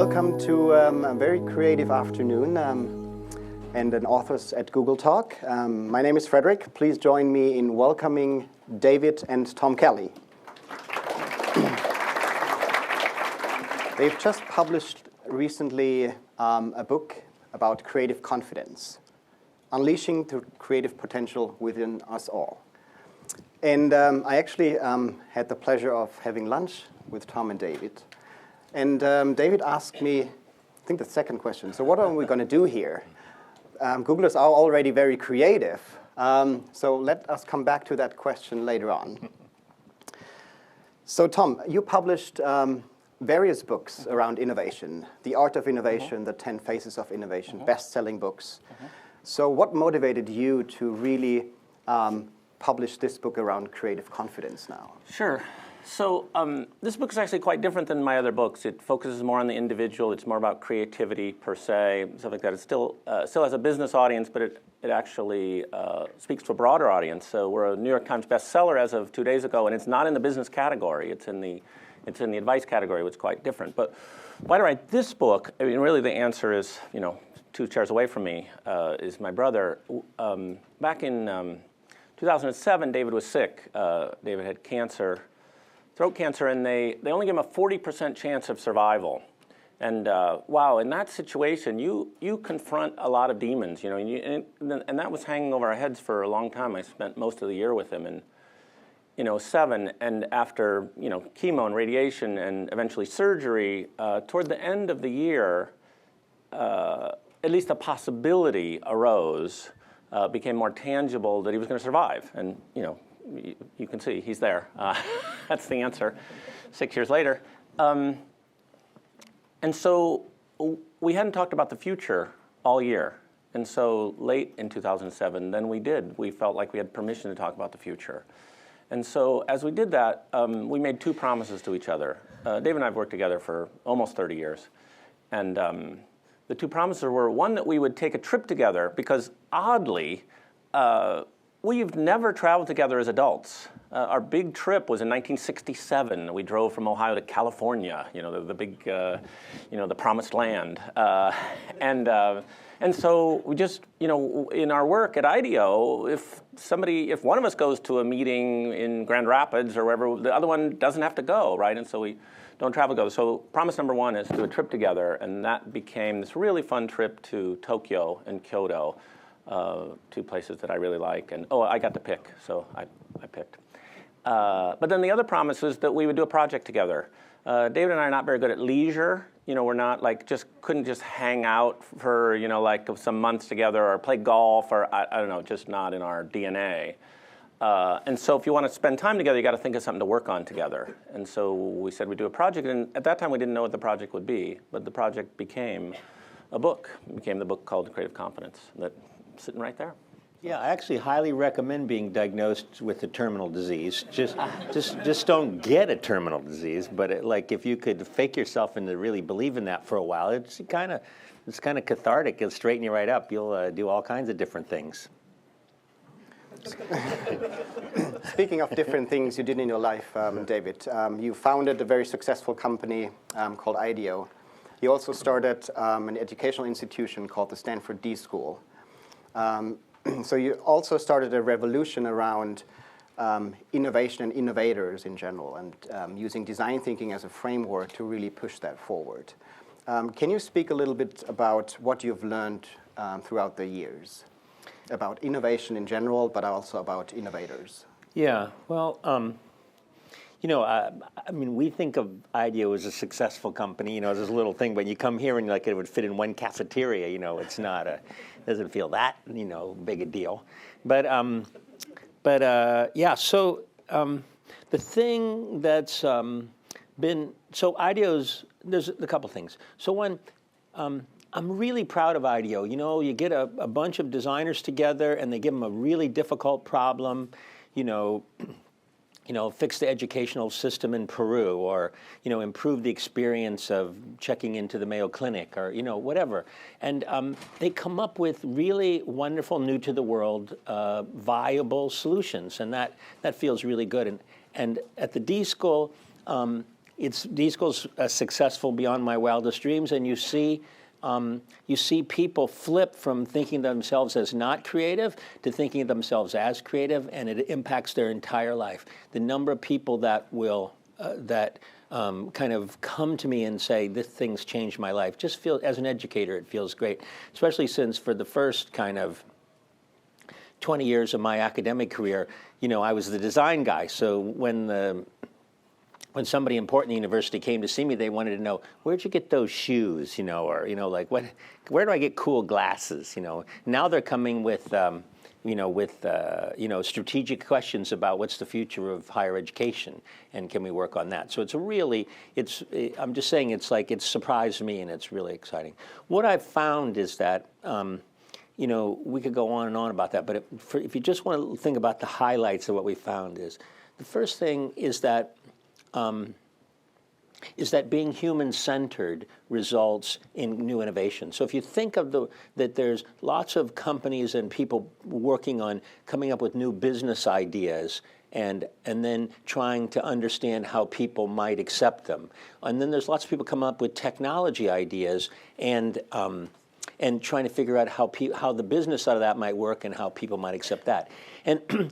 Welcome to a very creative afternoon and an Authors at Google talk. My name is Frederick. Please join me in welcoming David and Tom Kelley. They've just published recently a book about creative confidence, unleashing the creative potential within us all. And I actually had the pleasure of having lunch with Tom and David. And David asked me, I think the second question, so what are we going to do here? Googlers are already very creative, so let us come back to that question later on. So Tom, you published various books around innovation, The Art of Innovation, The 10 Phases of Innovation, best-selling books. So what motivated you to really publish this book around creative confidence now? Sure. So this book is actually quite different than my other books. It focuses more on the individual. It's more about creativity per se, stuff like that. It still has a business audience, but it actually speaks to a broader audience. So we're a New York Times bestseller as of 2 days ago, and it's not in the business category. It's in the advice category, which is quite different. But why did I write this book? I mean, really, the answer is, 2 chairs away from me is my brother. Back in 2007, David was sick. David had cancer. Throat cancer, and they only give him a 40% chance of survival. And wow, in that situation, you confront a lot of demons, and that was hanging over our heads for a long time. I spent most of the year with him in 2007, and after chemo and radiation and eventually surgery, toward the end of the year, at least a possibility arose, became more tangible that he was going to survive, and you can see he's there. That's the answer 6 years later. And so we hadn't talked about the future all year. And so late in 2007, then we did. We felt like we had permission to talk about the future. And so as we did that, we made 2 promises to each other. Dave and I have worked together for almost 30 years. And the 2 promises were, one, that we would take a trip together, because oddly, we've never traveled together as adults. Our big trip was in 1967. We drove from Ohio to California, the big, the promised land. And so we just, in our work at IDEO, if one of us goes to a meeting in Grand Rapids or wherever, the other one doesn't have to go, right? And so we don't travel together. So promise number 1 is to do a trip together, and that became this really fun trip to Tokyo and Kyoto. 2 places that I really like, and I got to pick, so I picked. But then the other promise was that we would do a project together. David and I are not very good at leisure. We're not couldn't just hang out for some months together or play golf or I don't know, just not in our DNA. And so if you want to spend time together, you got to think of something to work on together. And so we said we'd do a project, and at that time we didn't know what the project would be, but the project became a book. It became the book called Creative Confidence. That's sitting right there. Yeah, I actually highly recommend being diagnosed with a terminal disease. Just don't get a terminal disease, but if you could fake yourself into really believing that for a while, it's kind of cathartic. It'll straighten you right up. You'll do all kinds of different things. Speaking of different things you did in your life, David, you founded a very successful company called IDEO. You also started an educational institution called the Stanford d.school. So you also started a revolution around innovation and innovators in general, and using design thinking as a framework to really push that forward. Can you speak a little bit about what you've learned throughout the years about innovation in general, but also about innovators? Yeah, well, I mean, we think of IDEO as a successful company, as this little thing, but you come here and it would fit in one cafeteria, it's not doesn't feel that, big a deal. But yeah, so the thing that's so IDEO's, there's a couple things. So one, I'm really proud of IDEO. You get a bunch of designers together and they give them a really difficult problem, fix the educational system in Peru, or, improve the experience of checking into the Mayo Clinic, or, whatever. And they come up with really wonderful, new to the world, viable solutions. And that feels really good. And at the D-School, it's d.school's successful beyond my wildest dreams, and you see people flip from thinking of themselves as not creative to thinking of themselves as creative, and it impacts their entire life. The number of people that will kind of come to me and say, this thing's changed my life, just feel, as an educator, it feels great, especially since for the first kind of 20 years of my academic career, I was the design guy. So when somebody important in the university came to see me, they wanted to know, where'd you get those shoes, or like where do I get cool glasses, Now they're coming with strategic questions about what's the future of higher education and can we work on that. So I'm just saying it's surprised me and it's really exciting. What I've found is that, we could go on and on about that, but if you just want to think about the highlights of what we found is, the first thing is that being human-centered results in new innovation. So if you think of that there's lots of companies and people working on coming up with new business ideas and then trying to understand how people might accept them. And then there's lots of people coming up with technology ideas and trying to figure out how the business side of that might work and how people might accept that. And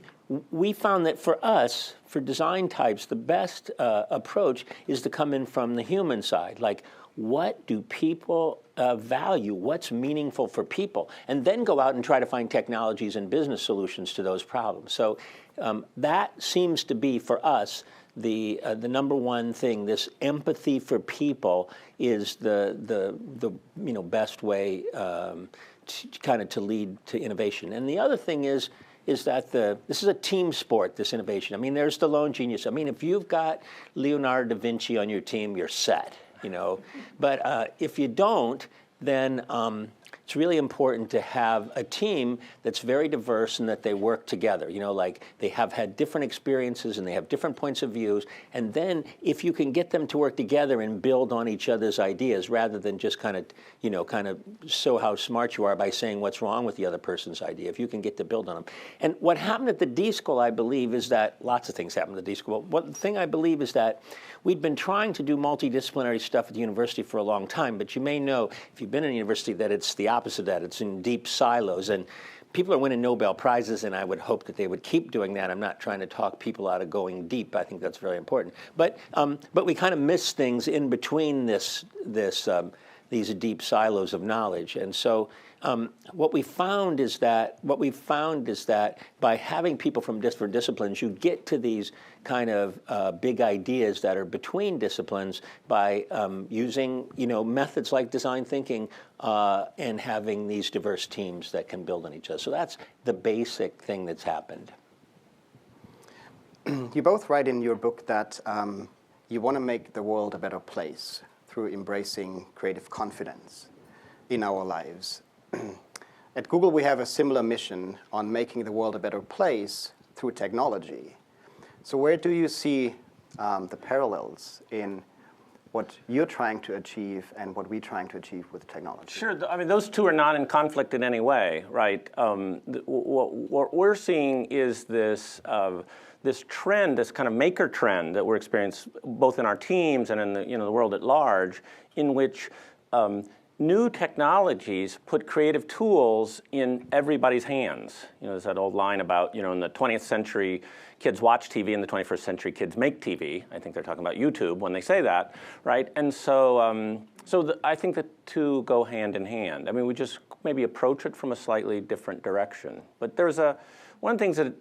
we found that for us, for design types, the best approach is to come in from the human side. Like, what do people value? What's meaningful for people? And then go out and try to find technologies and business solutions to those problems. So that seems to be, for us, the number one thing. This empathy for people is the best way to lead to innovation. And the other thing is that this is a team sport, this innovation. I mean, there's the lone genius. I mean, if you've got Leonardo da Vinci on your team, you're set, But if you don't, then it's really important to have a team that's very diverse and that they work together. Like they have had different experiences and they have different points of views. And then if you can get them to work together and build on each other's ideas rather than just kind of show how smart you are by saying what's wrong with the other person's idea, if you can get to build on them. And what happened at the D-School, I believe, is that lots of things happened at the D-School. One thing I believe is that we'd been trying to do multidisciplinary stuff at the university for a long time, but you may know, if you've been in a university, that it's the opposite of that. It's in deep silos, and people are winning Nobel Prizes, and I would hope that they would keep doing that. I'm not trying to talk people out of going deep. I think that's very important. But we kind of miss things in between these deep silos of knowledge, and so what we found is that by having people from different disciplines, you get to these kind of big ideas that are between disciplines by using methods like design thinking and having these diverse teams that can build on each other. So that's the basic thing that's happened. You both write in your book that you want to make the world a better place through embracing creative confidence in our lives. At Google, we have a similar mission on making the world a better place through technology. So where do you see the parallels in what you're trying to achieve and what we're trying to achieve with technology? Sure. I mean, those two are not in conflict in any way, right? What we're seeing is this trend, this kind of maker trend that we're experiencing both in our teams and in the world at large, in which new technologies put creative tools in everybody's hands. There's that old line about, in the 20th century, kids watch TV, in the 21st century, kids make TV. I think they're talking about YouTube when they say that, right? And so, I think the two go hand in hand. I mean, we just maybe approach it from a slightly different direction. But there's one of the things that,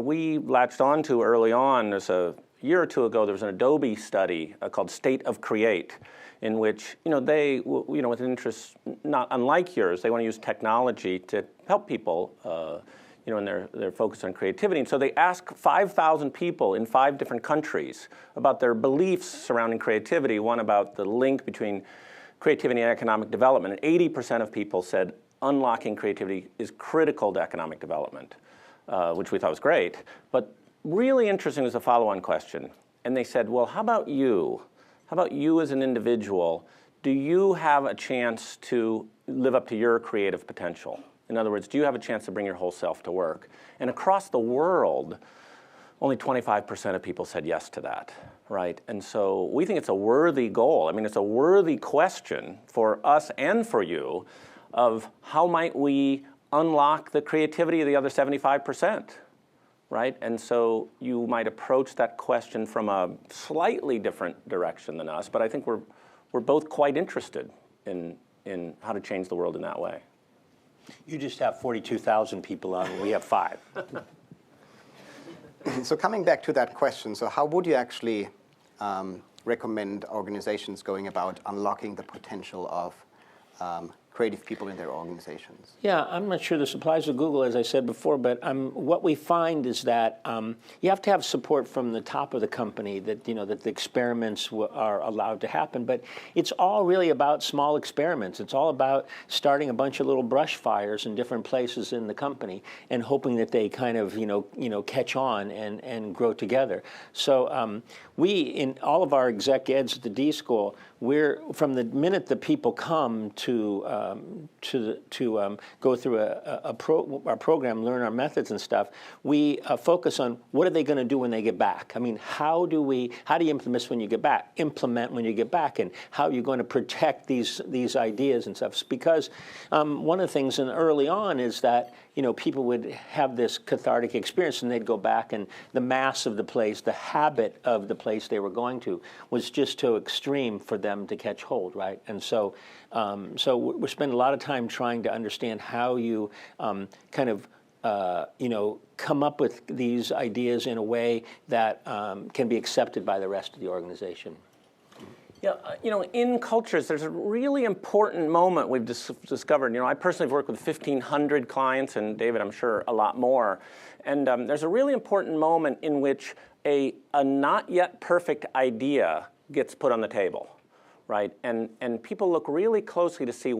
we latched onto early on. There's a year or two ago, there was an Adobe study called State of Create, in which they, with an interest not unlike yours, they want to use technology to help people, and they're focused on creativity. And so they asked 5,000 people in 5 different countries about their beliefs surrounding creativity. One about the link between creativity and economic development. And 80% of people said unlocking creativity is critical to economic development, which we thought was great. But really interesting was the follow-on question. And they said, well, how about you? How about you as an individual? Do you have a chance to live up to your creative potential? In other words, do you have a chance to bring your whole self to work? And across the world, only 25% of people said yes to that, right? And so we think it's a worthy goal. I mean, it's a worthy question for us and for you of how might we unlock the creativity of the other 75%, right? And so you might approach that question from a slightly different direction than us, but I think we're both quite interested in how to change the world in that way. You just have 42,000 people on, we have 5. So coming back to that question, so how would you actually recommend organizations going about unlocking the potential of creative people in their organizations? Yeah, I'm not sure this applies to Google, as I said before, but what we find is that you have to have support from the top of the company that that the experiments are allowed to happen. But it's all really about small experiments. It's all about starting a bunch of little brush fires in different places in the company and hoping that they kind of catch on and grow together. So we, in all of our exec eds at the D.school, we're from the minute that people come to go through our program, learn our methods and stuff, we focus on what are they going to do when they get back. I mean, how do you implement when you get back? Implement when you get back, and how are you going to protect these ideas and stuff? Because one of the things early on is that people would have this cathartic experience and they'd go back, and the mass of the place, the habit of the place they were going to, was just too extreme for them to catch hold, right? And so we spend a lot of time trying to understand how you come up with these ideas in a way that can be accepted by the rest of the organization. Yeah, in cultures, there's a really important moment we've discovered. I personally have worked with 1,500 clients, and David, I'm sure, a lot more. And there's a really important moment in which a not yet perfect idea gets put on the table, right? And people look really closely to see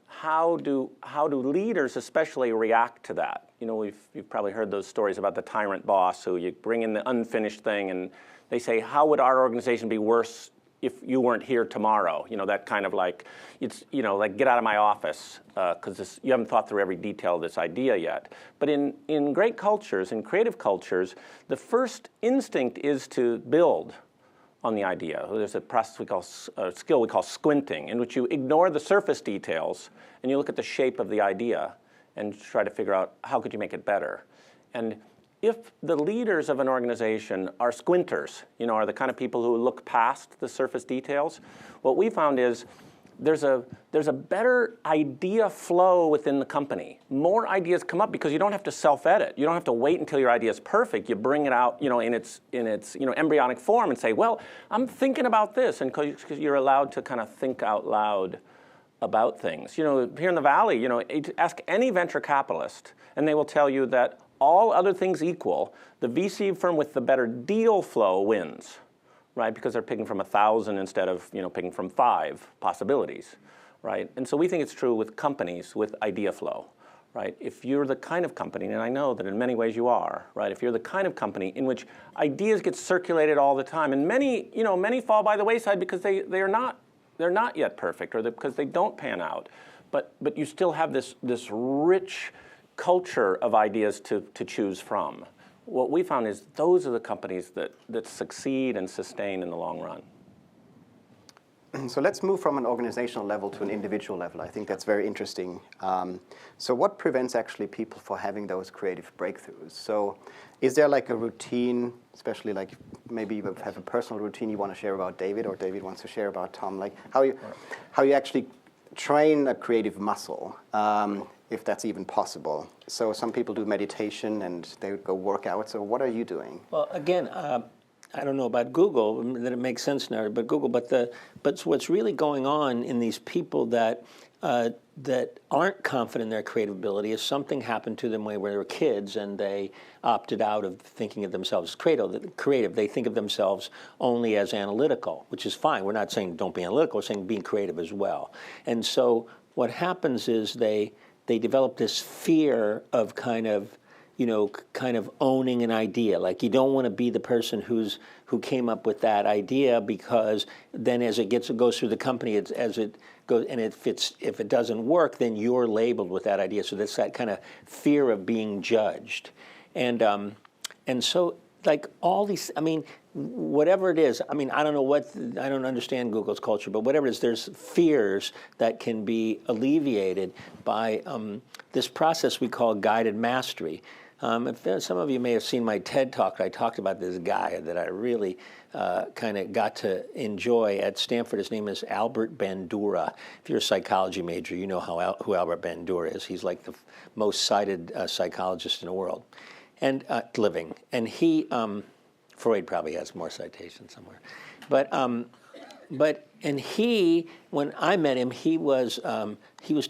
how do leaders especially react to that. You've probably heard those stories about the tyrant boss who you bring in the unfinished thing, and they say, how would our organization be worse if you weren't here tomorrow? That kind of like, it's, like get out of my office because you haven't thought through every detail of this idea yet. But in great cultures, in creative cultures, the first instinct is to build on the idea. There's a process a skill we call squinting, in which you ignore the surface details and you look at the shape of the idea and try to figure out how could you make it better. And if the leaders of an organization are squinters, are the kind of people who look past the surface details, what we found is there's a better idea flow within the company. More ideas come up because you don't have to self-edit. You don't have to wait until your idea is perfect. You bring it out, in its embryonic form and say, well, I'm thinking about this, and because you're allowed to kind of think out loud about things. Here in the Valley, ask any venture capitalist, and they will tell you that all other things equal, the VC firm with the better deal flow wins, right? Because they're picking from 1,000 instead of picking from 5 possibilities, right? And so we think it's true with companies with idea flow, right? If you're the kind of company, and I know that in many ways you are, right? If you're the kind of company in which ideas get circulated all the time, and many fall by the wayside because they're not yet perfect, or because they don't pan out, but you still have this rich culture of ideas to choose from. What we found is those are the companies that succeed and sustain in the long run. So let's move from an organizational level to an individual level. I think that's very interesting. So what prevents actually people from having those creative breakthroughs? So is there like a routine, especially like maybe you have a personal routine you want to share about David, or David wants to share about Tom, like how you actually train a creative muscle, if that's even possible. So some people do meditation and they go work out. So what are you doing? Well, again, I don't know about Google, that it makes sense now, but Google. But what's really going on in these people that aren't confident in their creative ability is something happened to them when they were kids and they opted out of thinking of themselves as creative. They think of themselves only as analytical, which is fine. We're not saying don't be analytical. We're saying being creative as well. And so what happens is they develop this fear of kind of owning an idea. Like you don't want to be the person who came up with that idea, because then as it goes through the company, as it goes, and if it doesn't work, then you're labeled with that idea. So there's that kind of fear of being judged, and so like all these, I mean, whatever it is, I mean, I don't understand Google's culture, but whatever it is, there's fears that can be alleviated by this process we call guided mastery. Some of you may have seen my TED Talk. I talked about this guy that I really kind of got to enjoy at Stanford. His name is Albert Bandura. If you're a psychology major, you know who Albert Bandura is. He's like the most cited psychologist in the world, and living. And he, Freud probably has more citations somewhere, and he, when I met him, he was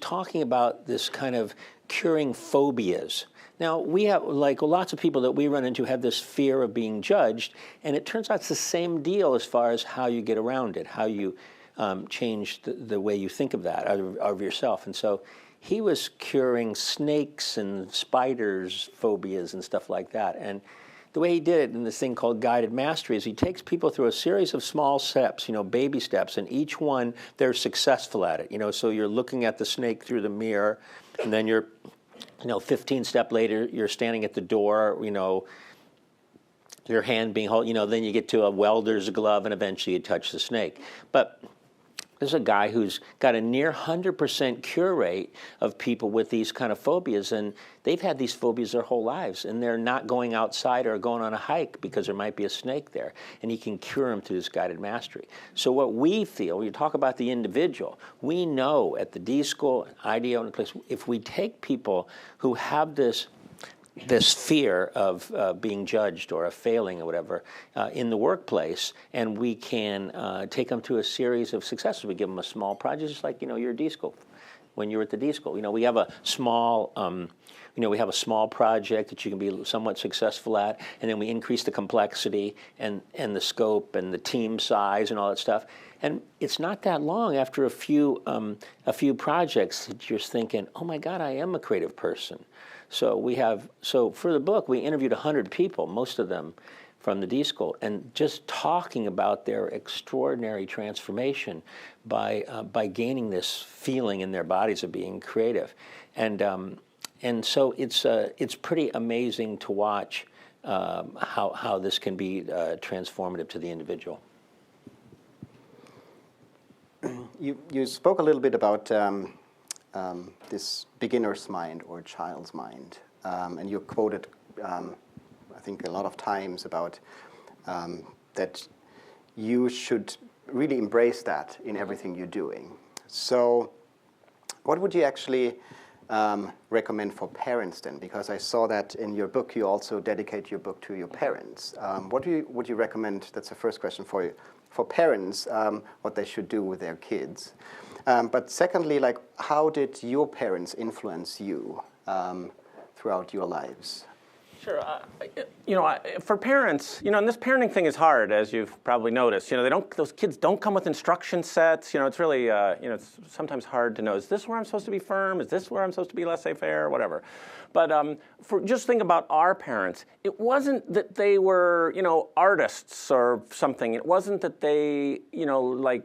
talking about this kind of curing phobias. Now, we have, like lots of people that we run into, have this fear of being judged, and it turns out it's the same deal as far as how you get around it, how you change the way you think of that, of yourself. And so he was curing snakes and spiders phobias and stuff like that. And the way he did it in this thing called guided mastery is he takes people through a series of small steps, baby steps, and each one they're successful at it. So you're looking at the snake through the mirror, and then you're 15 steps later, you're standing at the door, your hand being held, then you get to a welder's glove, and eventually you touch the snake. But there's a guy who's got a near 100% cure rate of people with these kind of phobias, and they've had these phobias their whole lives, and they're not going outside or going on a hike because there might be a snake there, and he can cure them through this guided mastery. So what we feel, when you talk about the individual, we know at the D.school, IDEO, and place, if we take people who have this fear of being judged or of failing or whatever in the workplace, and we can take them through a series of successes. We give them a small project, just like your D.school. When you're at the D.school, we have a small, we have a small project that you can be somewhat successful at, and then we increase the complexity and the scope and the team size and all that stuff. And it's not that long after a few projects that you're thinking, oh my God, I am a creative person. So for the book, we interviewed 100 people, most of them from the D.school, and just talking about their extraordinary transformation by gaining this feeling in their bodies of being creative, and so it's pretty amazing to watch how this can be transformative to the individual. You spoke a little bit about this beginner's mind or child's mind, and you quoted, I think, a lot of times about that you should really embrace that in everything you're doing. So what would you actually recommend for parents then? Because I saw that in your book you also dedicate your book to your parents. What would you recommend, that's the first question for you, for parents, what they should do with their kids? But secondly, how did your parents influence you throughout your lives? Sure. For parents, and this parenting thing is hard, as you've probably noticed. Those kids don't come with instruction sets. It's really, it's sometimes hard to know, is this where I'm supposed to be firm? Is this where I'm supposed to be laissez-faire? Whatever. But just think about our parents. It wasn't that they were, artists or something. It wasn't that they,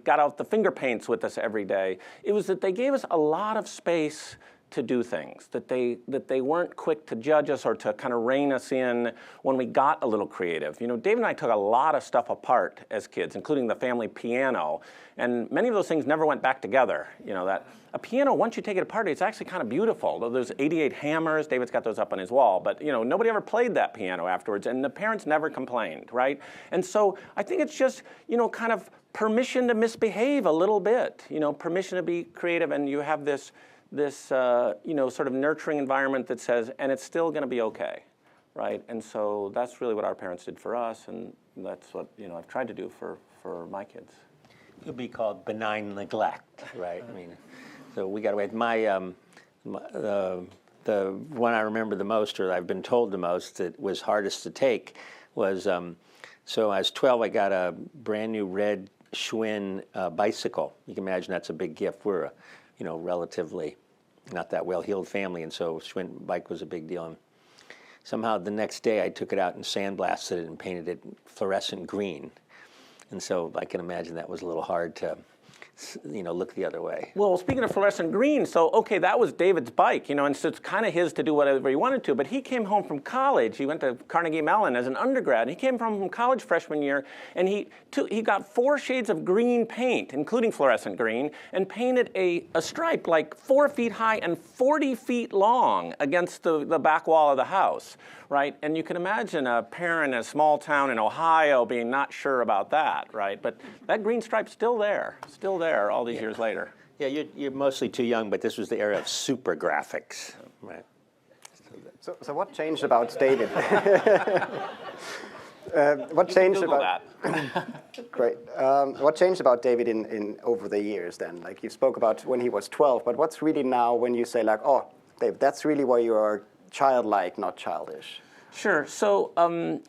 got out the finger paints with us every day. It was that they gave us a lot of space to do things, that they weren't quick to judge us or to kind of rein us in when we got a little creative. David and I took a lot of stuff apart as kids, including the family piano, and many of those things never went back together. That a piano, once you take it apart, it's actually kind of beautiful. There's 88 hammers. David's got those up on his wall, but nobody ever played that piano afterwards, and the parents never complained, right? And so I think it's just kind of permission to misbehave a little bit, permission to be creative, and you have this sort of nurturing environment that says, and it's still going to be okay, right? And so that's really what our parents did for us, and that's what I've tried to do for my kids. It'll be called benign neglect, right? I mean, so we got away. The one I remember the most, or I've been told the most, that was hardest to take was, so I was 12. I got a brand new red Schwinn bicycle. You can imagine that's a big gift. We're a relatively not that well-heeled family, and so Schwinn bike was a big deal. And somehow the next day I took it out and sandblasted it and painted it fluorescent green. And so I can imagine that was a little hard to look the other way. Well, speaking of fluorescent green, so okay, that was David's bike, and so it's kind of his to do whatever he wanted to. But he came home from college. He went to Carnegie Mellon as an undergrad. And he came home from college freshman year, and he got 4 shades of green paint, including fluorescent green, and painted a stripe like 4 feet high and 40 feet long against the back wall of the house, right? And you can imagine a parent in a small town in Ohio being not sure about that, right? But that green stripe's still there all these years later. Yeah, you're mostly too young, but this was the era of super graphics. Right. So what changed about David? What changed about that? Great. What changed about David in over the years then? Like you spoke about when he was 12, but what's really now when you say like, oh, David, that's really where you are childlike, not childish? Sure. So,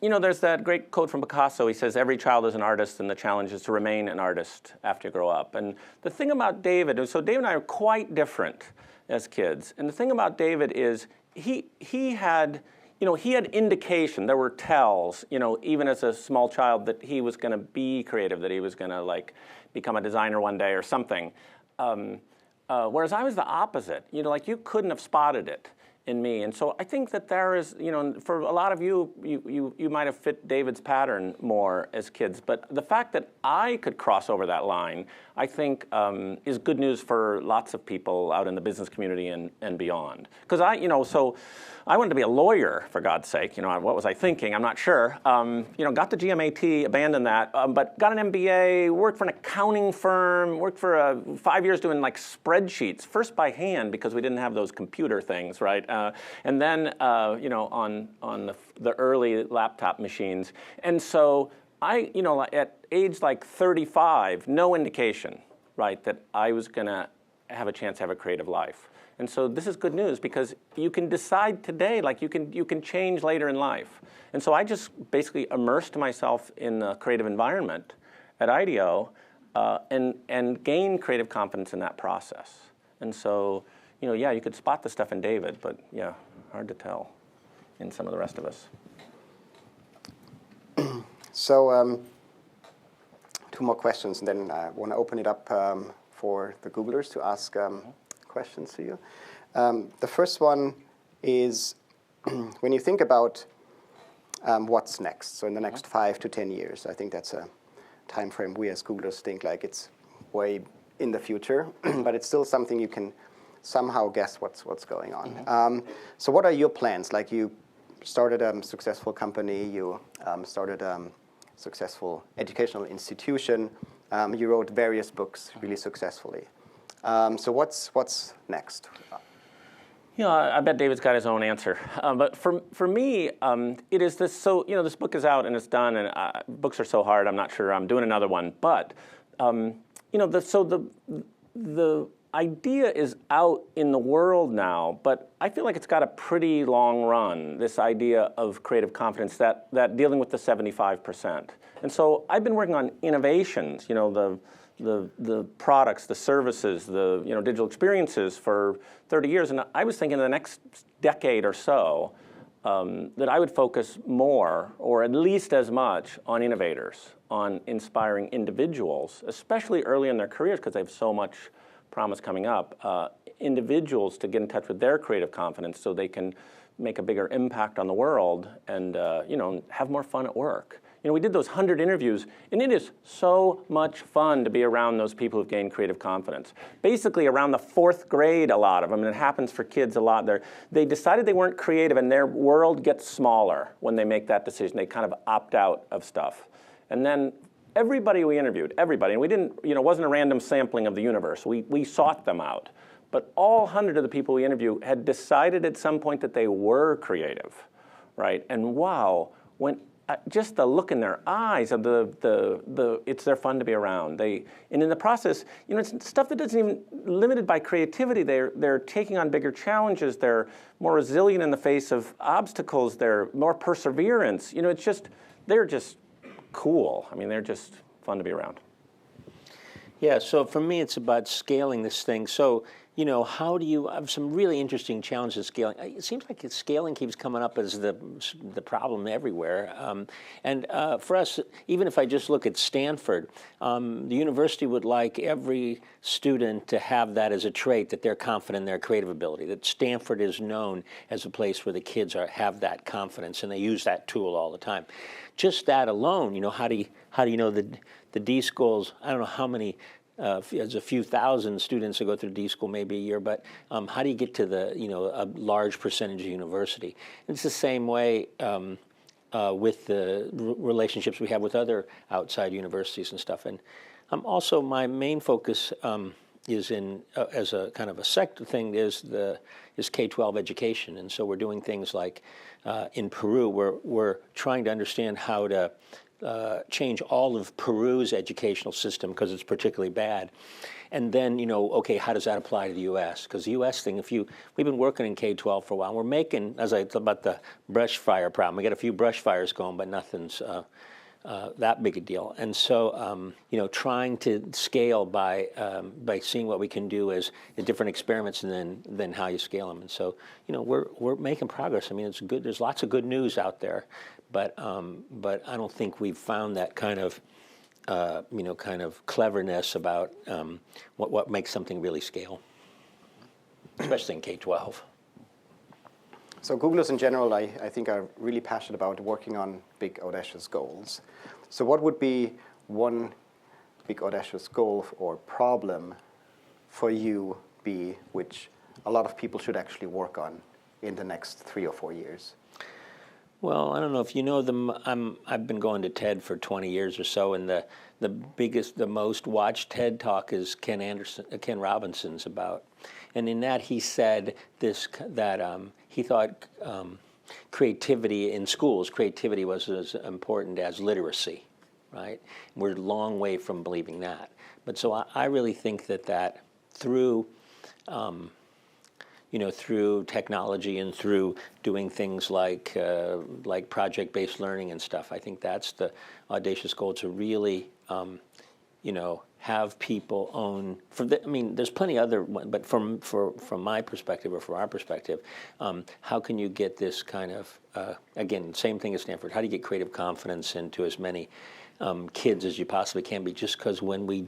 there's that great quote from Picasso. He says, every child is an artist, and the challenge is to remain an artist after you grow up. And the thing about David, so David and I are quite different as kids. And the thing about David is he had indication, there were tells, even as a small child, that he was going to be creative, that he was going to become a designer one day or something. Whereas I was the opposite. You couldn't have spotted it in me. And so I think that there is, for a lot of you might have fit David's pattern more as kids, but the fact that I could cross over that line, I think is good news for lots of people out in the business community and beyond. Because I wanted to be a lawyer, for God's sake. What was I thinking? I'm not sure. Got the GMAT, abandoned that, but got an MBA, worked for an accounting firm, worked for 5 years doing spreadsheets, first by hand because we didn't have those computer things, right? And then, on the early laptop machines. And so I, at age 35, no indication, right, that I was going to have a chance to have a creative life. And so this is good news because you can decide today, you can change later in life. And so I just basically immersed myself in the creative environment at IDEO and gained creative confidence in that process. And so, you could spot the stuff in David, but yeah, hard to tell in some of the rest of us. So 2 more questions, and then I want to open it up for the Googlers to ask questions to you. The first one is when you think about what's next, so in the next 5 to 10 years, I think that's a time frame we as Googlers think it's way in the future, but it's still something you can somehow guess what's going on. So what are your plans? You started a successful company, you started a successful educational institution, you wrote various books really successfully. So what's next? I bet David's got his own answer. But for me, it is this. So this book is out and it's done, and books are so hard. I'm not sure I'm doing another one. But the idea is out in the world now. But I feel like it's got a pretty long run. This idea of creative confidence, that dealing with the 75%. And so I've been working on innovations. The products, the services, the digital experiences for 30 years, and I was thinking in the next decade or so that I would focus more, or at least as much, on innovators, on inspiring individuals, especially early in their careers because they have so much promise coming up. Individuals to get in touch with their creative confidence so they can make a bigger impact on the world and have more fun at work. We did those 100 interviews, and it is so much fun to be around those people who've gained creative confidence. Basically, around the 4th grade, a lot of them, and it happens for kids a lot. They decided they weren't creative, and their world gets smaller when they make that decision. They kind of opt out of stuff. And then everybody we interviewed, everybody, and we didn't, it wasn't a random sampling of the universe. We sought them out. But all 100 of the people we interviewed had decided at some point that they were creative, right? And wow, just the look in their eyes of they're fun to be around. And in the process, it's stuff that doesn't even limited by creativity. They're taking on bigger challenges. They're more resilient in the face of obstacles. They're more perseverance. They're just cool. They're just fun to be around. Yeah. So for me, it's about scaling this thing. So you know, how do you have some really interesting challenges scaling? It seems like scaling keeps coming up as the problem everywhere. And for us, even if I just look at Stanford, the university would like every student to have that as a trait, that they're confident in their creative ability, that Stanford is known as a place where the kids have that confidence, and they use that tool all the time. Just that alone, you know, how do you know the D-schools, I don't know how many, there's a few thousand students that go through D-school maybe a year, but how do you get to a large percentage of university? And it's the same way with the relationships we have with other outside universities and stuff. And also my main focus is in, as a kind of a sector thing, is K-12 education. And so we're doing things like in Peru, we're trying to understand how to change all of Peru's educational system because it's particularly bad. And then, you know, okay, how does that apply to the U.S.? Because the U.S. thing, we've been working in K-12 for a while. We're making, as I thought about the brush fire problem, we got a few brush fires going, but nothing's that big a deal. And so, you know, trying to scale by seeing what we can do as different experiments, and then how you scale them. And so, you know, we're making progress. I mean, it's good. There's lots of good news out there. But I don't think we've found that kind of, you know, kind of cleverness about what makes something really scale, especially in K-12. So Googlers in general, I think, are really passionate about working on big, audacious goals. So what would be one big, audacious goal or problem for you which a lot of people should actually work on in the next 3 or 4 years? Well, I don't know if you know them. I've been going to TED for 20 years or so, and the biggest, the most watched TED talk is Ken Robinson's about, and in that he said that he thought creativity in schools, creativity was as important as literacy, right? We're a long way from believing that, but so I really think that through you know, through technology and through doing things like project-based learning and stuff, I think that's the audacious goal, to really, you know, have people own. I mean, there's plenty other, but from my perspective, or from our perspective, how can you get this kind of again, same thing as Stanford? How do you get creative confidence into as many kids as you possibly can be? Just because when we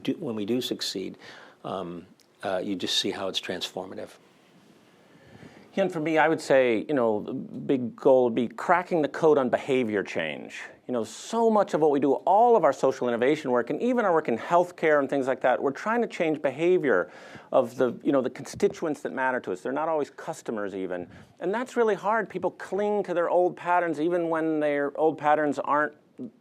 do succeed, you just see how it's transformative. And for me, I would say, you know, the big goal would be cracking the code on behavior change. You know, so much of what we do, all of our social innovation work, and even our work in healthcare and things like that, we're trying to change behavior of the constituents that matter to us. They're not always customers even. And that's really hard. People cling to their old patterns even when their old patterns aren't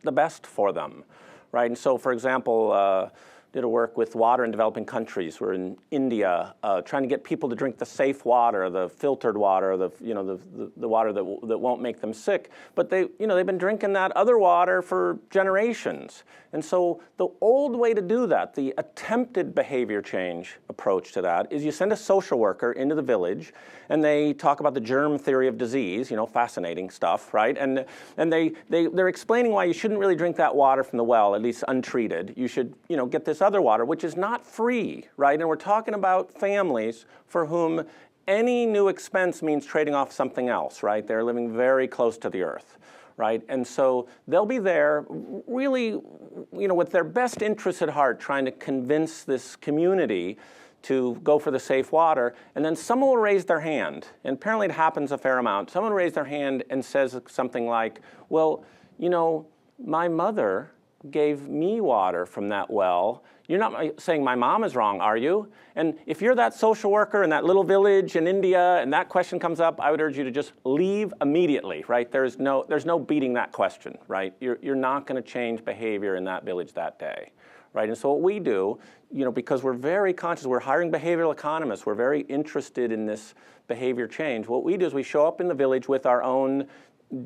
the best for them, right? And so, for example, did a work with water in developing countries. We're in India, trying to get people to drink the safe water, the filtered water, the water that won't make them sick. But they've been drinking that other water for generations. And so the old way to do that, the attempted behavior change approach to that, is you send a social worker into the village, and they talk about the germ theory of disease, you know, fascinating stuff, right? And they're explaining why you shouldn't really drink that water from the well, at least untreated. You should, you know, get this other water, which is not free, right? And we're talking about families for whom any new expense means trading off something else, right? They're living very close to the earth, right? And so they'll be there really, you know, with their best interests at heart, trying to convince this community to go for the safe water, and then someone will raise their hand, and apparently it happens a fair amount. Someone will raise their hand and says something like, well, you know, my mother gave me water from that well. You're not saying my mom is wrong, are you? And if you're that social worker in that little village in India and that question comes up, I would urge you to just leave immediately, right? There's no beating that question, right? You're not going to change behavior in that village that day, right? And so what we do, you know, because we're very conscious, we're hiring behavioral economists, we're very interested in this behavior change. What we do is we show up in the village with our own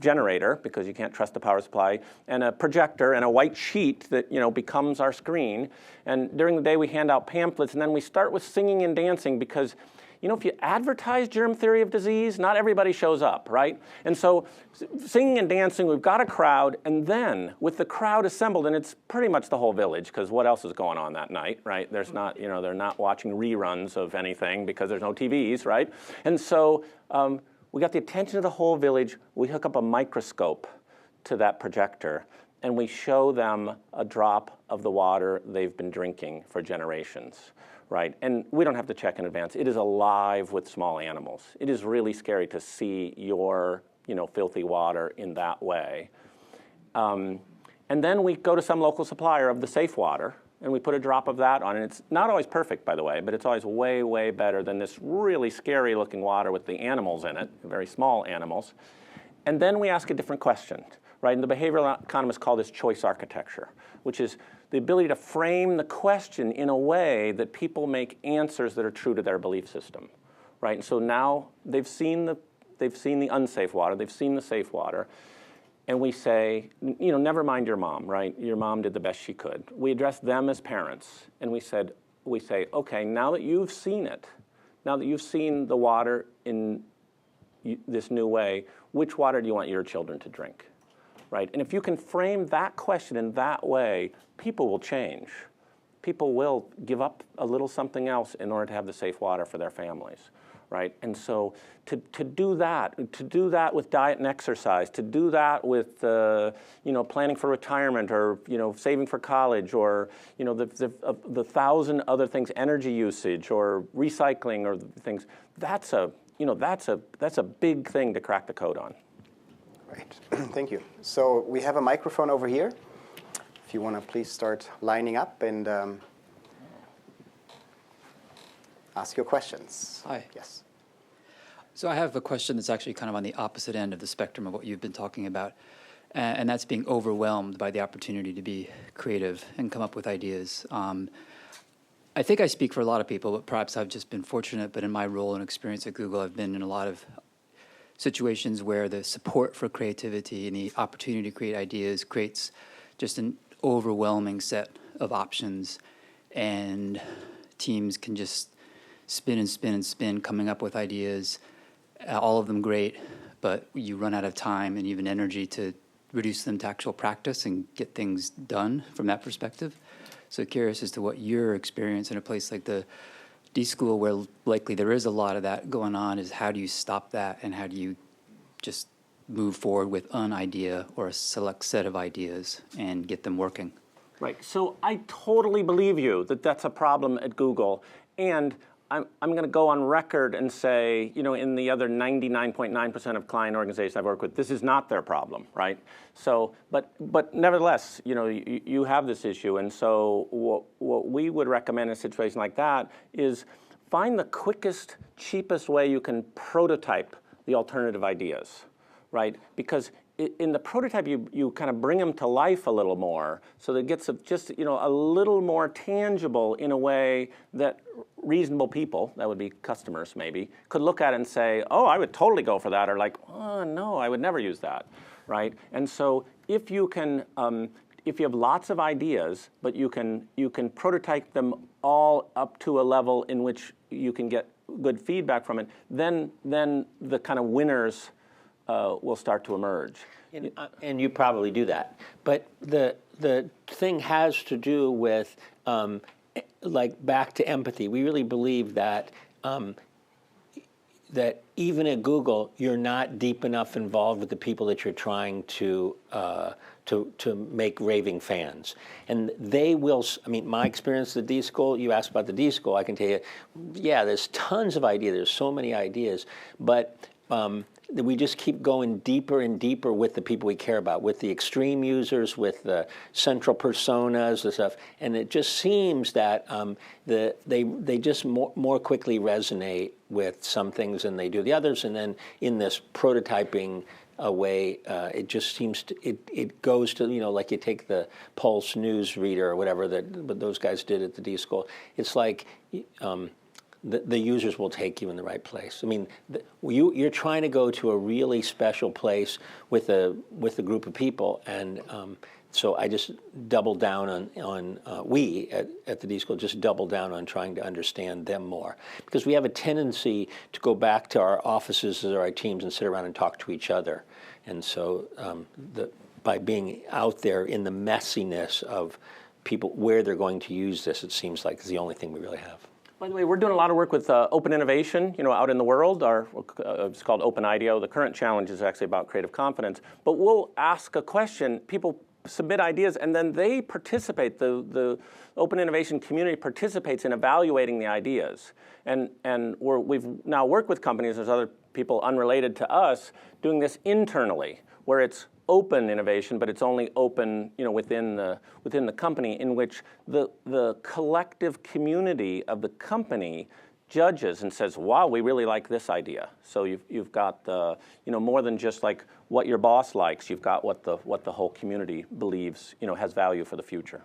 generator, because you can't trust the power supply, and a projector and a white sheet that, you know, becomes our screen. And during the day we hand out pamphlets, and then we start with singing and dancing, because if you advertise germ theory of disease, not everybody shows up, right? And so singing and dancing, we've got a crowd, and then with the crowd assembled, and it's pretty much the whole village, because what else is going on that night, right? There's not, they're not watching reruns of anything because there's no TVs, right? And so we got the attention of the whole village. We hook up a microscope to that projector, and we show them a drop of the water they've been drinking for generations, right? And we don't have to check in advance. It is alive with small animals. It is really scary to see your, filthy water in that way. And then we go to some local supplier of the safe water, and we put a drop of that on. And it's not always perfect, by the way, but it's always way, way better than this really scary-looking water with the animals in it, very small animals. And then we ask a different question. Right? And the behavioral economists call this choice architecture, which is the ability to frame the question in a way that people make answers that are true to their belief system. Right? And so now they've seen the unsafe water, they've seen the safe water, and we say, never mind your mom, right? Your mom did the best she could. We address them as parents, and we say, okay, now that you've seen it, now that you've seen the water in this new way, which water do you want your children to drink? Right? And if you can frame that question in that way, people will change. People will give up a little something else in order to have the safe water for their families, right? And so to do that with diet and exercise, to do that with planning for retirement, or saving for college, or the 1,000 other things, energy usage or recycling or things, that's a big thing to crack the code on. Right. Thank you. So we have a microphone over here. If you want to please start lining up and ask your questions. Hi. Yes. So I have a question that's actually kind of on the opposite end of the spectrum of what you've been talking about, and that's being overwhelmed by the opportunity to be creative and come up with ideas. I think I speak for a lot of people, but perhaps I've just been fortunate, but in my role and experience at Google, I've been in a lot of situations where the support for creativity and the opportunity to create ideas creates just an overwhelming set of options, and teams can just spin and spin and spin coming up with ideas, all of them great, but you run out of time and even energy to reduce them to actual practice and get things done from that perspective. So curious as to what your experience in a place like the d.school, where likely there is a lot of that going on, is how do you stop that, and how do you just move forward with an idea or a select set of ideas and get them working? Right. So I totally believe you that that's a problem at Google, and I'm going to go on record and say, in the other 99.9% of client organizations I've worked with, this is not their problem, right? So, but nevertheless, you have this issue, and so what we would recommend in a situation like that is find the quickest, cheapest way you can prototype the alternative ideas, right? Because in the prototype, you kind of bring them to life a little more, so that it gets just a little more tangible in a way that reasonable people, that would be customers maybe, could look at it and say, oh, I would totally go for that, or like, oh, no, I would never use that, right? And so if you can, if you have lots of ideas, but you can prototype them all up to a level in which you can get good feedback from it, then the kind of winners will start to emerge. And you probably do that. But the thing has to do with, back to empathy. We really believe that that even at Google, you're not deep enough involved with the people that you're trying to make raving fans. And they will, my experience at d.school, you asked about the d.school, I can tell you, yeah, there's tons of ideas, there's so many ideas, but we just keep going deeper and deeper with the people we care about, with the extreme users, with the central personas and stuff. And it just seems that they just more quickly resonate with some things than they do the others. And then in this prototyping way, it just seems to, it goes to, like you take the Pulse news reader or whatever that those guys did at the d.school. It's like the users will take you in the right place. You're trying to go to a really special place with a group of people, and So I just doubled down we at the D.school just doubled down on trying to understand them more, because we have a tendency to go back to our offices or our teams and sit around and talk to each other. And so by being out there in the messiness of people, where they're going to use this, it seems like is the only thing we really have. By the way, we're doing a lot of work with open innovation, out in the world. It's called Open IDEO. The current challenge is actually about creative confidence. But we'll ask a question, people submit ideas, and then they participate. The open innovation community participates in evaluating the ideas. And we've now worked with companies, there's other people unrelated to us, doing this internally, where it's open innovation, but it's only open, within the company, in which the collective community of the company judges and says, "Wow, we really like this idea." So you've got the more than just like what your boss likes. You've got what the whole community believes has value for the future.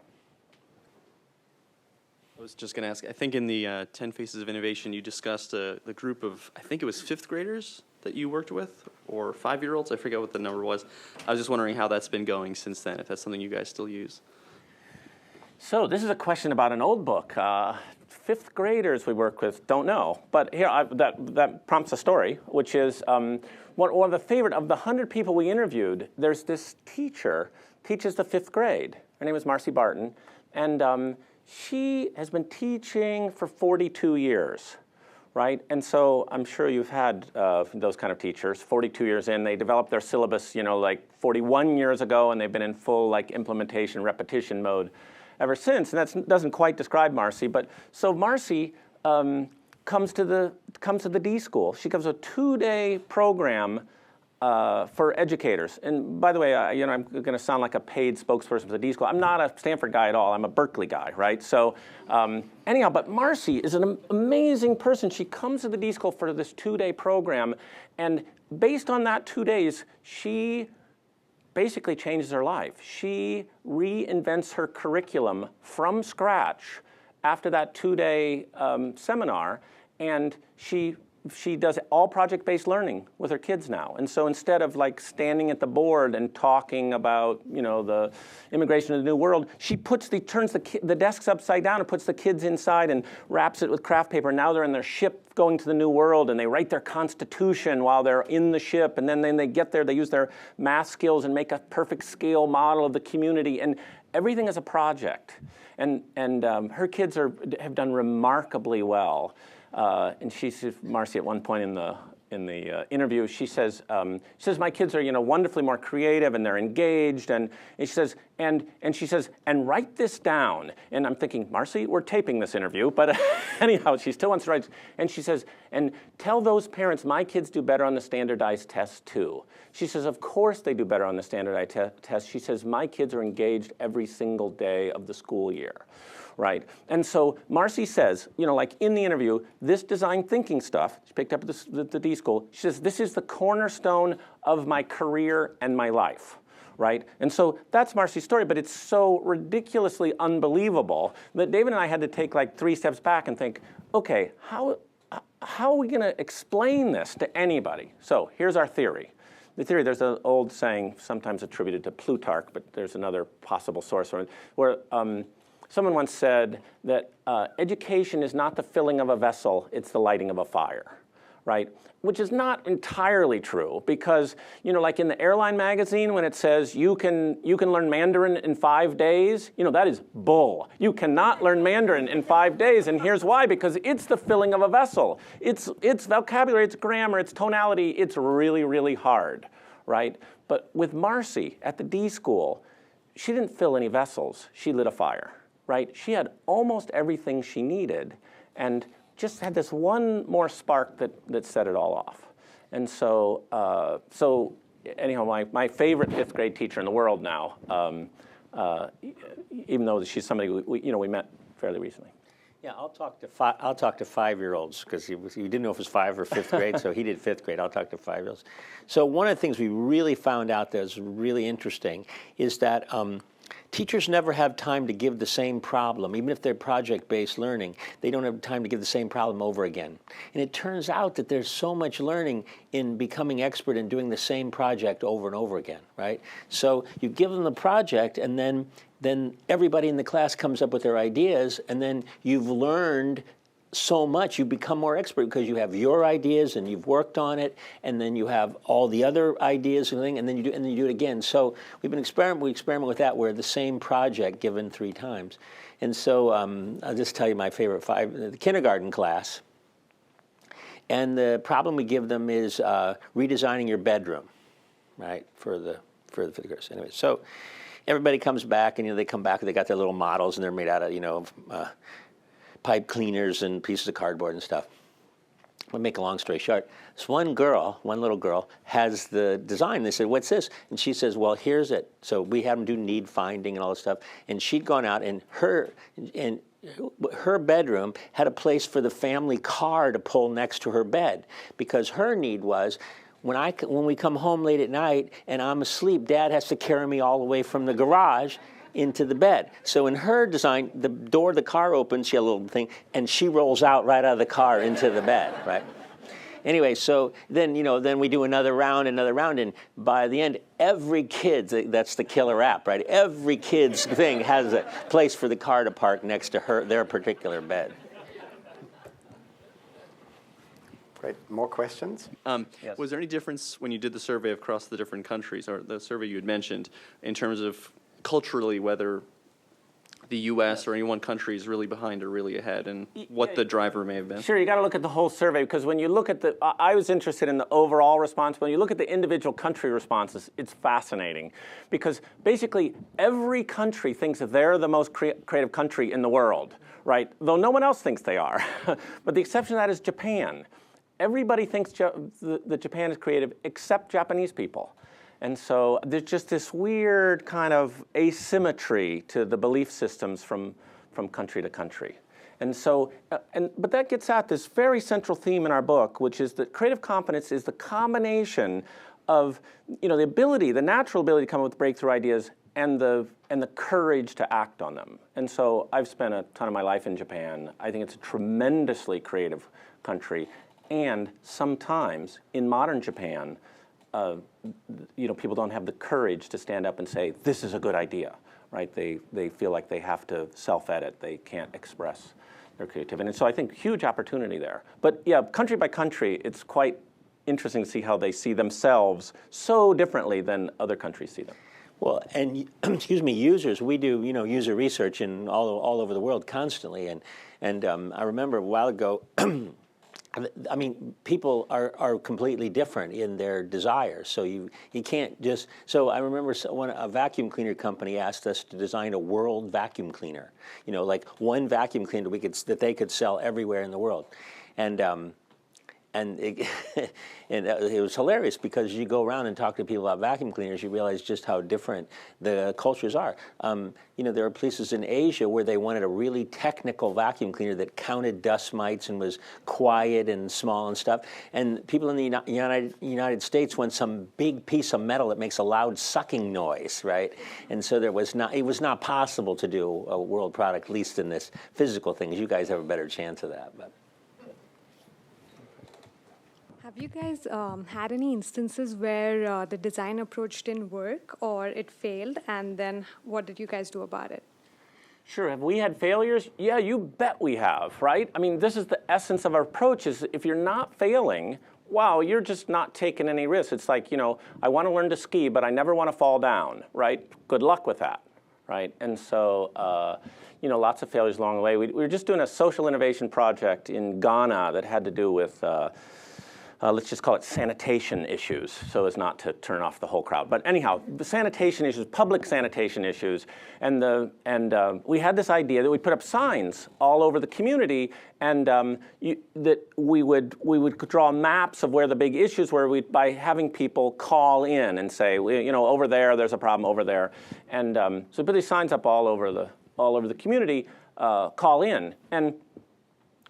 I was just going to ask. I think in the 10 Faces of Innovation, you discussed the group of, I think it was 5th graders that you worked with, or 5-year-olds. I forget what the number was. I was just wondering how that's been going since then, if that's something you guys still use. So this is a question about an old book. 5th graders we work with, don't know. But here, that prompts a story, which is one of the favorite of the 100 people we interviewed. There's this teacher, teaches the 5th grade. Her name is Marcy Barton, and she has been teaching for 42 years. Right, and so I'm sure you've had those kind of teachers. 42 years in, they developed their syllabus, like 41 years ago, and they've been in full implementation, repetition mode ever since. And that doesn't quite describe Marcy, but so Marcy comes to the D.school. She comes to a 2-day program for educators. And by the way, I'm going to sound like a paid spokesperson for the D.school. I'm not a Stanford guy at all. I'm a Berkeley guy, right? So anyhow, but Marcy is an amazing person. She comes to the D.school for this 2-day program, and based on that 2 days, she basically changes her life. She reinvents her curriculum from scratch after that 2-day seminar, and she does all project-based learning with her kids now. And so instead of standing at the board and talking about, the immigration of the new world, she turns the desks upside down and puts the kids inside and wraps it with craft paper. Now they're in their ship going to the new world, and they write their constitution while they're in the ship. And then they get there, they use their math skills and make a perfect scale model of the community. And everything is a project. And her kids have done remarkably well. And she says, Marcy, at one point in the interview, she says, my kids are wonderfully more creative and they're engaged, and she says, and write this down. And I'm thinking, Marcy, we're taping this interview, but anyhow, she still wants to write. And she says, and tell those parents my kids do better on the standardized test too. She says, of course they do better on the standardized test. She says, my kids are engaged every single day of the school year. Right, and so Marcy says, in the interview, this design thinking stuff, she picked up at the D.school, she says, this is the cornerstone of my career and my life, right? And so that's Marcy's story, but it's so ridiculously unbelievable that David and I had to take 3 steps back and think, okay, how are we going to explain this to anybody? So here's our theory. The theory, there's an old saying, sometimes attributed to Plutarch, but there's another possible source where someone once said that education is not the filling of a vessel, it's the lighting of a fire, right? Which is not entirely true, because, like in the airline magazine, when it says you can learn Mandarin in 5 days, that is bull. You cannot learn Mandarin in 5 days, and here's why: because it's the filling of a vessel. It's vocabulary, it's grammar, it's tonality, it's really, really hard, right? But with Marcy at the D.school, she didn't fill any vessels, she lit a fire. Right? She had almost everything she needed, and just had this one more spark that set it all off. And so, anyhow, my favorite 5th grade teacher in the world now, even though she's somebody we met fairly recently. Yeah, I'll talk to 5-year-olds, because he didn't know if it was 5 or 5th grade, so he did 5th grade. I'll talk to 5-year-olds. So one of the things we really found out that was really interesting is that teachers never have time to give the same problem. Even if they're project-based learning, they don't have time to give the same problem over again. And it turns out that there's so much learning in becoming expert in doing the same project over and over again, right? So you give them the project, and then everybody in the class comes up with their ideas, and then you've learned so much, you become more expert because you have your ideas and you've worked on it, and then you have all the other ideas and then you do it again. So we experiment with that, where the same project given 3 times. And so I'll just tell you my favorite 5, the kindergarten class. And the problem we give them is redesigning your bedroom, right, for the girls. Anyway, so everybody comes back, and they come back and they got their little models, and they're made out of pipe cleaners and pieces of cardboard and stuff. I'll make a long story short. This one little girl, has the design. They said, "What's this?" And she says, "Well, here's it." So we had them do need finding and all this stuff. And she'd gone out, and her bedroom had a place for the family car to pull next to her bed, because her need was, when we come home late at night and I'm asleep, Dad has to carry me all the way from the garage into the bed. So in her design, the door of the car opens, she had a little thing, and she rolls out right out of the car into the bed, right? Anyway, so then we do another round, and by the end, every kid, that's the killer app, right? Every kid's thing has a place for the car to park next to their particular bed. Great. More questions? Yes. Was there any difference when you did the survey across the different countries, or the survey you had mentioned, in terms of culturally, whether the U.S. or any one country is really behind or really ahead, and what the driver may have been? Sure, you got to look at the whole survey, because when you look at I was interested in the overall response. When you look at the individual country responses, it's fascinating, because basically every country thinks that they're the most creative country in the world, right? Though no one else thinks they are. But the exception to that is Japan. Everybody thinks that Japan is creative except Japanese people. And so there's just this weird kind of asymmetry to the belief systems from country to country. And so, but that gets at this very central theme in our book, which is that creative competence is the combination of, the natural ability to come up with breakthrough ideas and the courage to act on them. And so I've spent a ton of my life in Japan. I think it's a tremendously creative country. And sometimes in modern Japan, people don't have the courage to stand up and say, this is a good idea, right? They feel like they have to self-edit. They can't express their creativity. And so I think huge opportunity there. But yeah, country by country, it's quite interesting to see how they see themselves so differently than other countries see them. Well, and users, we do user research in all over the world constantly. And I remember a while ago, people are completely different in their desires. So you can't just. So I remember a vacuum cleaner company asked us to design a world vacuum cleaner. Like one vacuum cleaner that they could sell everywhere in the world, and it was hilarious, because you go around and talk to people about vacuum cleaners, you realize just how different the cultures are. There are places in Asia where they wanted a really technical vacuum cleaner that counted dust mites and was quiet and small and stuff. And people in the United States want some big piece of metal that makes a loud sucking noise, right? And so it was not possible to do a world product, at least in this physical things. You guys have a better chance of that, but. Have you guys had any instances where the design approach didn't work or it failed, and then what did you guys do about it? Sure. Have we had failures? Yeah, you bet we have, right? This is the essence of our approach, is if you're not failing, wow, you're just not taking any risks. It's like, I want to learn to ski, but I never want to fall down, right? Good luck with that, right? And so, lots of failures along the way. We were just doing a social innovation project in Ghana that had to do with let's just call it sanitation issues, so as not to turn off the whole crowd. But anyhow, the sanitation issues, public sanitation issues, and we had this idea that we put up signs all over the community, and that we would draw maps of where the big issues were by having people call in and say, over there's a problem over there, and so we put these signs up all over the community, call in, and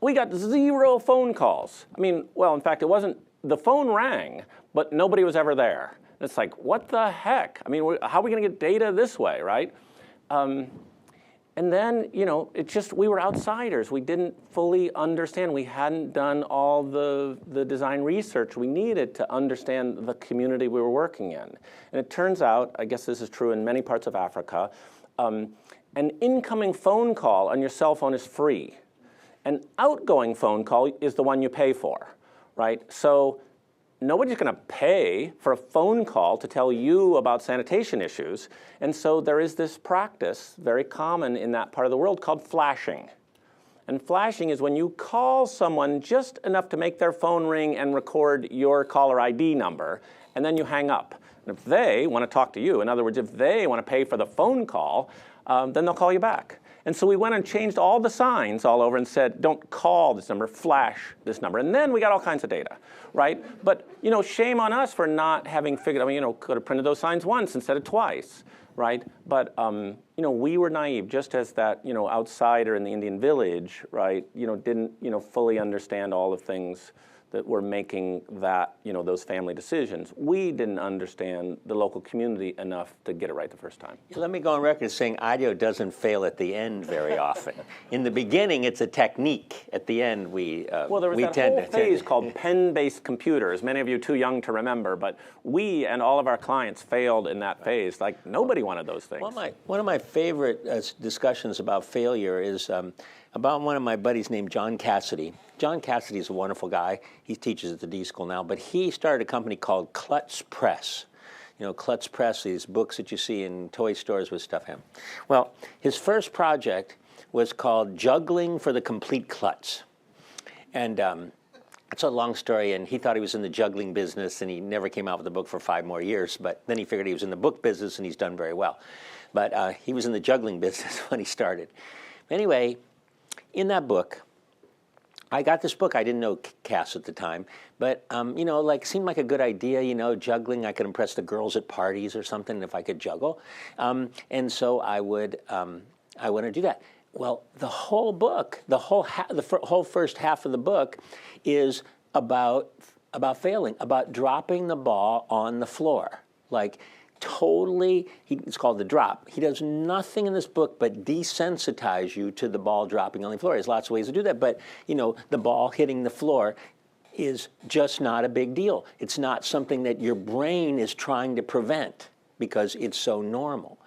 we got 0 phone calls. In fact, it wasn't, the phone rang, but nobody was ever there. And it's like, what the heck? How are we going to get data this way, right? And then, it just, we were outsiders. We didn't fully understand. We hadn't done all the design research we needed to understand the community we were working in. And it turns out, I guess this is true in many parts of Africa, an incoming phone call on your cell phone is free. An outgoing phone call is the one you pay for, right? So nobody's going to pay for a phone call to tell you about sanitation issues. And so there is this practice, very common in that part of the world, called flashing. And flashing is when you call someone just enough to make their phone ring and record your caller ID number, and then you hang up. And if they want to talk to you, in other words, if they want to pay for the phone call, then they'll call you back. And so we went and changed all the signs all over and said, don't call this number, flash this number. And then we got all kinds of data, right? But, shame on us for not having figured, could have printed those signs once instead of twice, right? But, we were naive, just as that, outsider in the Indian village, right, didn't, fully understand all the things that were making that, those family decisions. We didn't understand the local community enough to get it right the first time. Let me go on record as saying IDEO doesn't fail at the end very often. In the beginning, it's a technique. At the end, we well, there was that whole phase called pen-based computers. Many of you too young to remember, but we and all of our clients failed in that phase. Like, nobody wanted those things. One of my favorite discussions about failure is about one of my buddies named John Cassidy. John Cassidy is a wonderful guy. He teaches at the D.school now, but he started a company called Klutz Press. Klutz Press, these books that you see in toy stores with stuff in. Well, his first project was called Juggling for the Complete Klutz. And it's a long story, and he thought he was in the juggling business, and he never came out with a book for 5 more years, but then he figured he was in the book business, and he's done very well. But he was in the juggling business when he started. Anyway, in that book, I got this book. I didn't know Cass at the time, but seemed like a good idea. Juggling. I could impress the girls at parties or something if I could juggle, and so I would to do that. Well, the whole book, the whole first half of the book, is about failing, about dropping the ball on the floor, like. Totally, it's called The Drop. He does nothing in this book but desensitize you to the ball dropping on the floor. There's lots of ways to do that, but the ball hitting the floor is just not a big deal. It's not something that your brain is trying to prevent because it's so normal.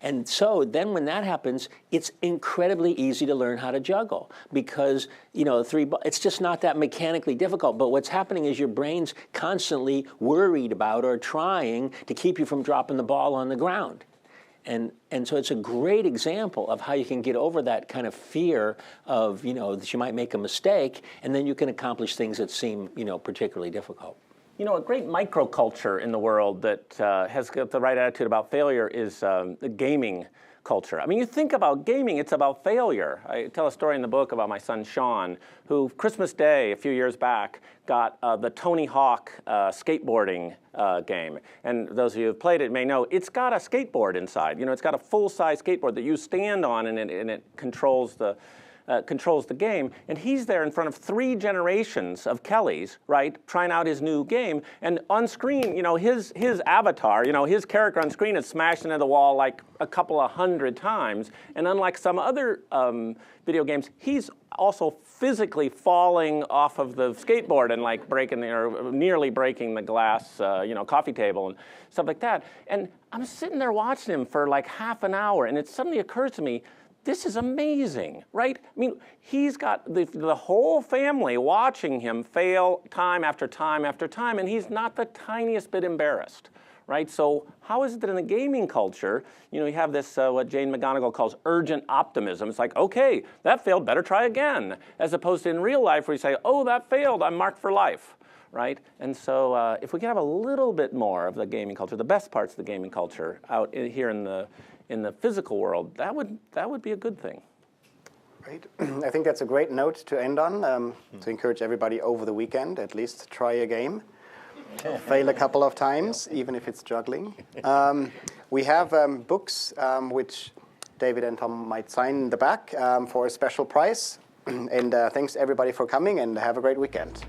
And so then when that happens, it's incredibly easy to learn how to juggle because, it's just not that mechanically difficult. But what's happening is your brain's constantly worried about or trying to keep you from dropping the ball on the ground. And so it's a great example of how you can get over that kind of fear of, that you might make a mistake, and then you can accomplish things that seem, particularly difficult. A great microculture in the world that has got the right attitude about failure is the gaming culture. I mean, you think about gaming, it's about failure. I tell a story in the book about my son, Sean, who Christmas Day, a few years back, got the Tony Hawk skateboarding game. And those of you who have played it may know it's got a skateboard inside. It's got a full-size skateboard that you stand on and it controls the game, and he's there in front of 3 generations of Kelleys, right, trying out his new game, and on screen, his avatar, his character on screen is smashed into the wall like a couple of 100 times, and unlike some other video games, he's also physically falling off of the skateboard and like nearly breaking the glass, coffee table and stuff like that, and I'm sitting there watching him for like half an hour, and it suddenly occurs to me, this is amazing, right? I mean, he's got the whole family watching him fail time after time after time, and he's not the tiniest bit embarrassed, right? So how is it that in the gaming culture, you have this, what Jane McGonigal calls urgent optimism. It's like, okay, that failed, better try again. As opposed to in real life where you say, oh, that failed, I'm marked for life, right? And so if we could have a little bit more of the gaming culture, the best parts of the gaming culture out here in the physical world, that would be a good thing. Great. I think that's a great note to end on, to encourage everybody over the weekend, at least try a game. Fail a couple of times, even if it's juggling. We have books which David and Tom might sign in the back for a special price. And thanks everybody for coming, and have a great weekend.